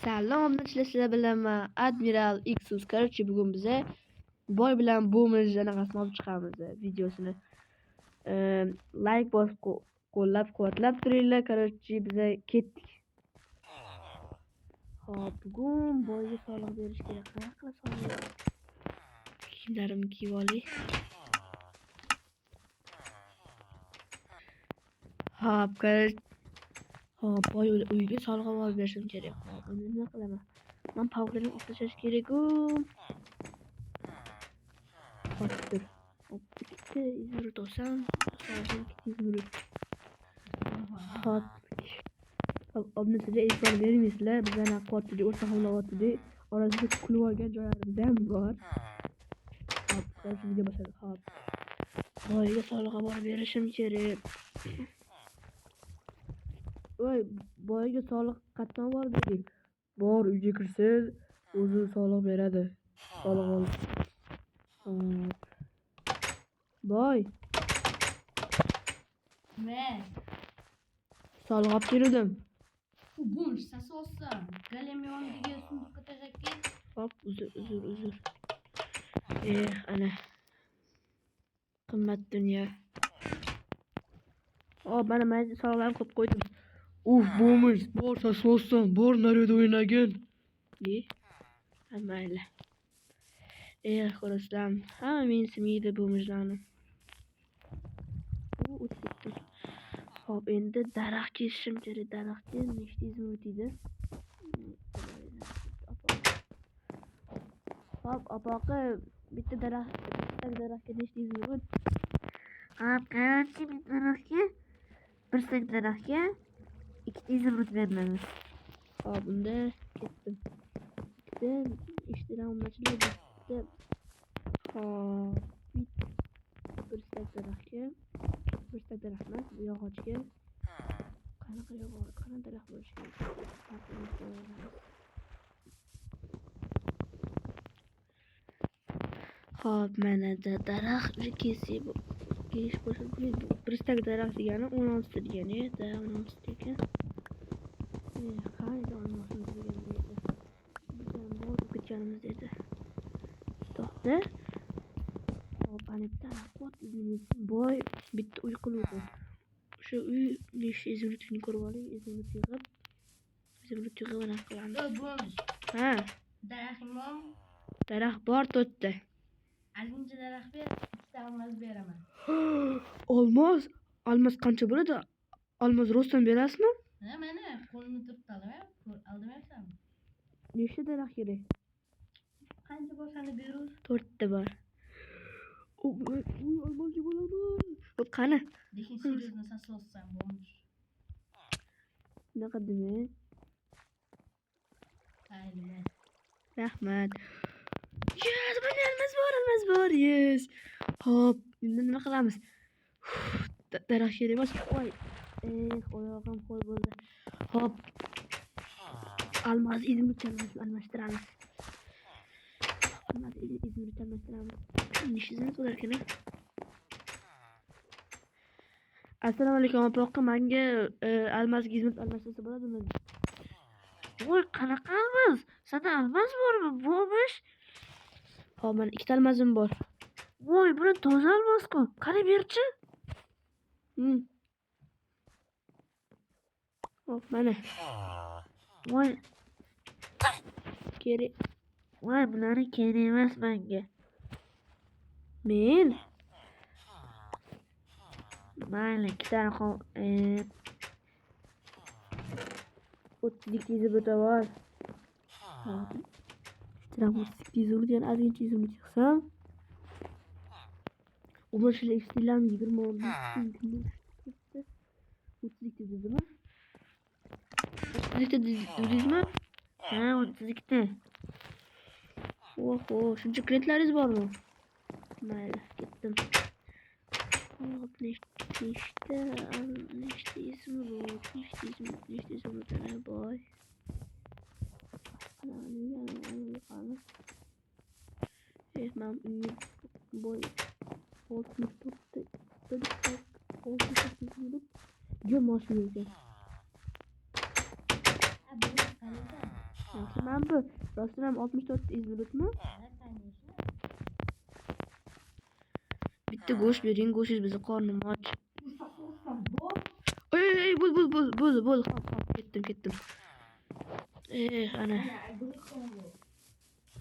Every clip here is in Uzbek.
Salom, sizlar bilan Admiral Xus. Короче, bugun bize boy bilan bo'miz anaqasini olib chiqamiz videosini. Like bosib qo'llab-quvvatlab turinglar. Короче, bize ketdik. Hop, bugun boyga soliq berish kerak. Qanaqa soliq? Kiyimlarimni kiyib olay. Hop, hop, boy uyga soliq olib berishim kerak. Hop, endi nima qilaman? Men pavuqlarni o'tlashash kerak-ku. Hopdir. Hop, ikkita izmurut olsam, hozir ikkita izmurut. Hop. Obni sizga e'tibor bermaysizlar. Bizlarni qo'tdi, o'rta hovlayotdi. Orasida kulib olgan joylarimiz ham bor. Hop, sizga boshladik. Hop. Boyga soliq olib berishim kerak. Voy, boyga soliq qatdan bor dedik. Bor, uyga kirsiz, o'zi soliq beradi. Soliq ol. Boy. Ne? Soliq olib keldim. Bum, sasosa. Galemyon diyorsun bu kadar ki. Hop, uzur. Ana. Qimmat dunyo. Hop, mana men soliqlarni qo'yib qo'ydim. Bo'miz, bor sasosan, bor naryoda o'ynagin. Mayli. Xo'rasam, hamma meni smaydi bo'mizlarni. O'tibdi. Hop, endi daraxt kesishim kerak. Daraxtga nechta izmurut edi? Hop, opoqi, bitta daraxtga nechta izmurut? Hop, qancha bitta daraxtga? Bir stak daraxtga ikkita izmurut beramiz. Hop, unda ketdim. Bitta ishtiram machlar bitta. Hop, bir stak daraxtga, bir stak daraxt emas, bu yog'ochga. Qanaqa yog'och, qanaqa daraxt bo'lishi kerak? Hop, mana da daraxt kesish bo'lsa, bir stak daraxt degani 16 ta degani, 16 ta ekan. Qayda olmoqimiz degani edi. Bizdan bor ketganimiz edi. To'xta. Hop, ana bitta boy bitta uy qiluvdi. O'sha uy nechta izmurutini ko'rib oling, izmurut yig'ib ana qilamiz. Ha, Daraxtim. daraxt bor to'rtta. Alinchi daraxt ber, ikkita olmos beraman. Olmos qancha bo'ladi? Olmos rostdan berasizmi? Ha, mana qo'lni turib oldimayapsanmi? Nechta daraxt kerak? Qancha bo'lsani berur? 4 ta bor. Uy, olmoqchi bo'laman. Hop, qani? Lekin seriyozno sasosan bo'lmuş. Bunaqa dema. Ayni. Rahmat. Yes, almos bor. Yes. Hop, endi nima qilamiz? Daraxt kerak emas. Voy. Oyog'im qo'l bo'ldi. Hop. Almos izmurutlarni almashtiramiz. Nechizimiz bo'lar ekan? Assalomu alaykum, opoqqa, menga almos izmurut almashtirsa bo'ladimi? Voy, qanaqa almos? Senda almos bormi? Bo'mish. Hop, men ikkita almosim bor. Voy, buni toza almos-ku. Qani berchi? Hop, mana. Voy. Kerak. Voy, bularni kerak emas menga. Men mayli, ikkitani o'ttiz izmurut bor. Ishtirak izmurut, yana ozgincha izmurut chiqsam. Umarshlar ishtilarni 20 o'ttizlikta dedimi? 30likta dedingizmi? Ha, 30likta. Oho, shuncha kreditlaringiz bormi? Mayli, ketdim. Hop, nechta izmurut ana boy. Men uyim boy 64 izmurut. Yo, mashina ekan. Mana bu rostdan ham 64 izminutmi? Bitta go'sht bering, go'shingiz bizni qornim och. Ey, bo'l. Hop, ketdim. Ana.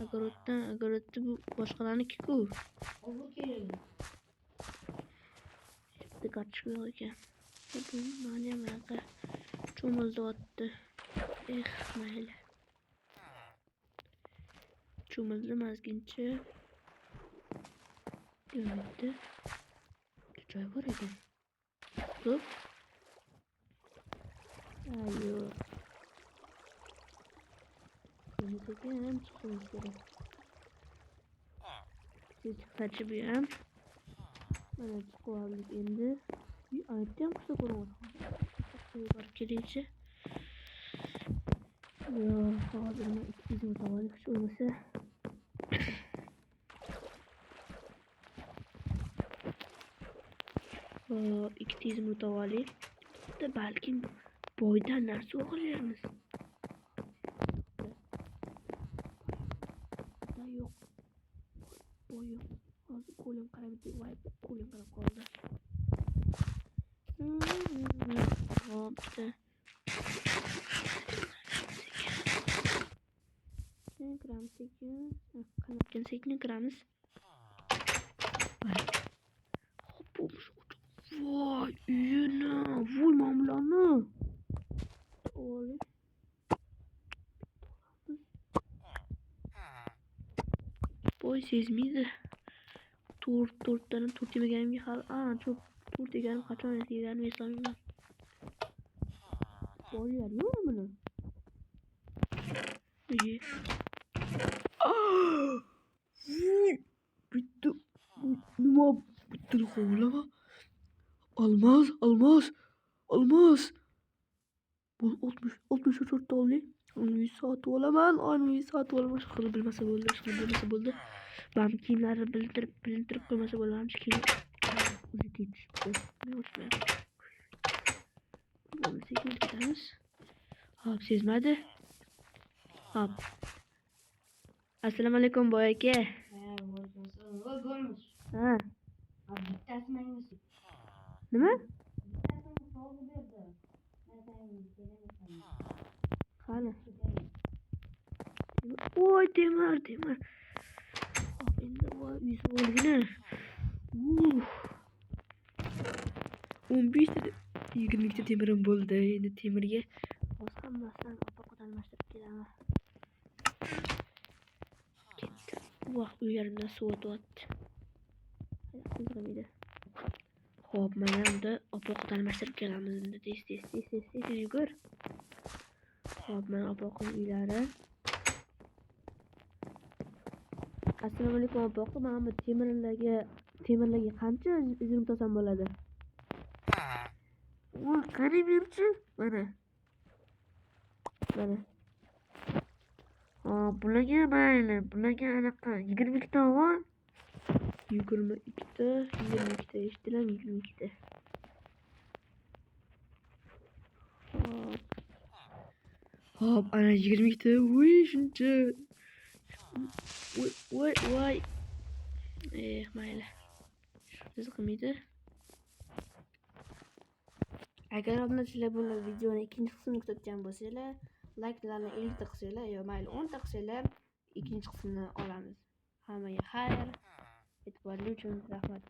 Agorodda bu boshqalarniki-ku. Bitta kartoshka yo'q ekan. Bu mana bunaqa cho'mildi. Mayli. Cho'mildim ozgincha. Bitta joy bor ekan. Hop. Ayo. Bunu çekeyim, çıkayım istedim. Siz çıkartıp yiyeyim. Bana çıkıvaldık indi. Bir ayıptayım kısa kurulur. Yukarı kireyce. Ya, hazırına 200 mutavallık hiç olmasa. O 200 mutavallık. Da belki boydan narsa oğullarımız. Yok. Boy yok. Hazır kolum kaybettik. Vay kolum kaybettik oldu. Hop işte. Gram 8. Kanatken 8 gramız. Hop olmuş. Vay yine. Vay mamlanı. Oğlum. Boy sezmiydi. To'rt yemeganimga hali to'rt yeganim qachon yeganimni eslamayman. Boylar yo'qmi buni? Bitta nima bitta hovlama. Almaz. Bu 64 dollar. 100 soat olaman. 100 soat olaman. Shuni bilmasa bo'ldi. Ben kiyimlerini bilintirib qo'ymasa bo'larmish. Kiyim o'zi tegishibdi. Bunu sekin tutamiz. Hop, sezmadi. Hop. Assalomu alaykum boy aka. Ha. Nima? Qani? Voy, temir. Hop, endi voy 100 bo'lgina. 15 20 ta temirim bo'ldi. Endi temirga hozir hammasidan opa almashtirib kelaman. Ketdi. Voh, uylarimdan suv o'tyapti. Qizg'amaydi. Hop, mana unda opa almashtirib kelamiz. Endi tez yugur. Hop, mana opoqning uylari. Assalomu alaykum opoqi. Mana bu temirlarga qancha uzun tosam bo'ladi? Voy, qarang berchi. Mana. Ha, bularga mayli. Bularga anaqa 22 ta bor. 22 ta eshitilam 22 ta. Hop, ana 22 ta. Voy, shuncha. Voy. Mayli. Qiziqmaydi. Agar obunachilar bu videoni ikkinchi qismini kutayotgan bo'lsanglar, likelarni 50 ta qilsanglar, yo mayli 10 ta qilsanglar, ikkinchi qismini olamiz. Hammaga xayr. E'tiborli uchun rahmat.